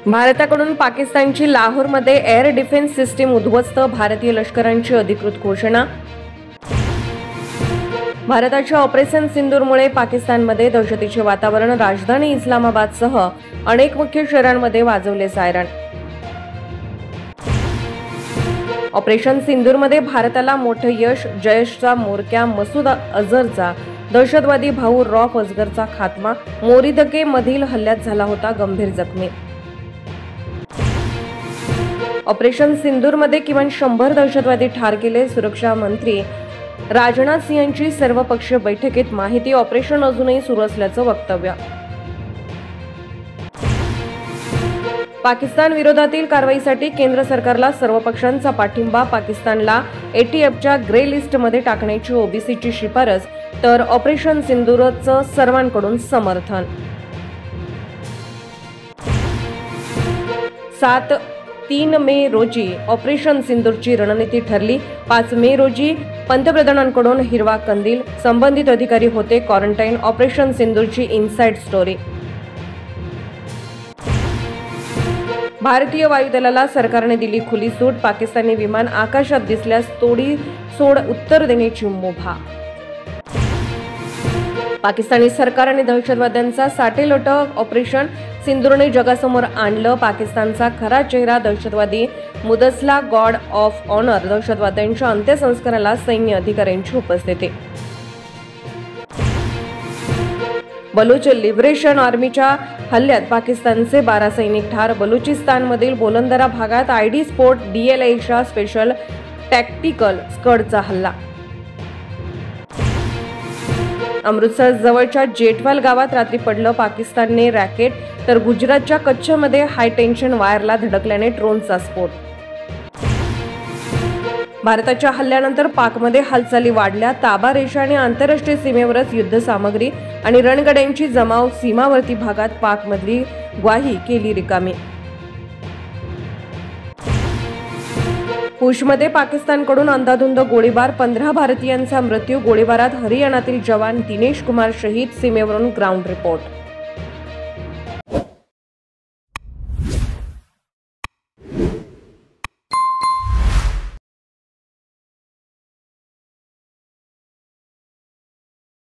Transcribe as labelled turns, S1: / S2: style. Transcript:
S1: भारताकडून पाकिस्तानची लाहोरमध्ये air defence system उद्ध्वस्त, भारतीय लष्करांची अधिकृत घोषणा। भारताच्या ऑपरेशन सिंदूरमुळे पाकिस्तानमध्ये दहशतीचे वातावरण, राजधानी इस्लामाबादसह अनेक मुख्य शहरांमध्ये वाजवले सायरन। ऑपरेशन सिंदूरमध्ये भारताला मोठं यश, जैशचा म्होरक्या मसूद अझहरचा दहशतवादी भाऊ रौफ असगरचा खात्मा, मोरिदके मधील हल्ल्यात झाला होता गंभीर जखमी। ऑपरेशन सिंदूरमध्ये किमान 100 दहशतवादी ठार केले, सुरक्षा मंत्री राजनाथ सिंह यांची सर्वपक्षीय बैठकीत माहिती। ऑपरेशन अजूनही सुरू असल्याचं वक्तव्य। पाकिस्तान विरोधातील कारवाईसाठी केंद्र सरकारला सर्व पक्षांचा पाठिंबा, पाकिस्तानला एटीएफच्या ग्रे लिस्टमध्ये टाकण्याची ओबीसीची शिफारस, तर ऑपरेशन सिंदूरचं सर्वांकडून समर्थन। 3 मे रोजी ऑपरेशन सिंदूरची रणनीती ठरली। 5 मे रोजी पंतप्रधानांकडून हिरवा कंदील, संबंधित अधिकारी होते क्वारंटाईन। ऑपरेशन सिंदूरची इनसाइड स्टोरी। भारतीय वायुदलाला सरकारने दिली खुली सूट, पाकिस्तानी विमान आकाशात दिसल्यास तोडीसोड उत्तर देण्याची मुभा। पाकिस्तानी सरकार आणि दहशतवाद्यांचा साटेलोट ऑपरेशन सिंदूरने जगासमोर आणलं। पाकिस्तानचा खरा चेहरा, दहशतवादी मुदसला गॉड ऑफ ऑनर, दहशतवाद्यांच्या अंत्यसंस्काराला सैन्य अधिकाऱ्यांची उपस्थिती। बलूच लिबरेशन आर्मीच्या हल्ल्यात पाकिस्तानचे 12 सैनिक ठार, बलुचिस्तानमधील बोलंदरा भागात आयडी स्पोर्ट, डीएलएच्या स्पेशल टॅक्टिकल स्क्वॉडचा हल्ला। अमृतसर जवळच्या जेठवाल गावात रात्री पडलं पाकिस्तानने रॉकेट, तर गुजरातच्या कच्छमध्ये हाय टेन्शन वायरला धडकल्याने ड्रोनचा स्फोट। भारताच्या हल्ल्यानंतर पाकमध्ये हालचाली वाढल्या, ताबा रेषा आणि आंतरराष्ट्रीय सीमेवरच युद्धसामग्री आणि रणगाड्यांची जमाव, सीमावर्ती भागात पाकमधली ग्वाही केली रिकामी। पुंछमध्ये पाकिस्तानकडून अंधाधुंद गोळीबार, 15 भारतीयांचा मृत्यू, गोळीबारात हरियाणातील जवान दिनेश कुमार शहीद, सीमेवरून ग्राउंड रिपोर्ट।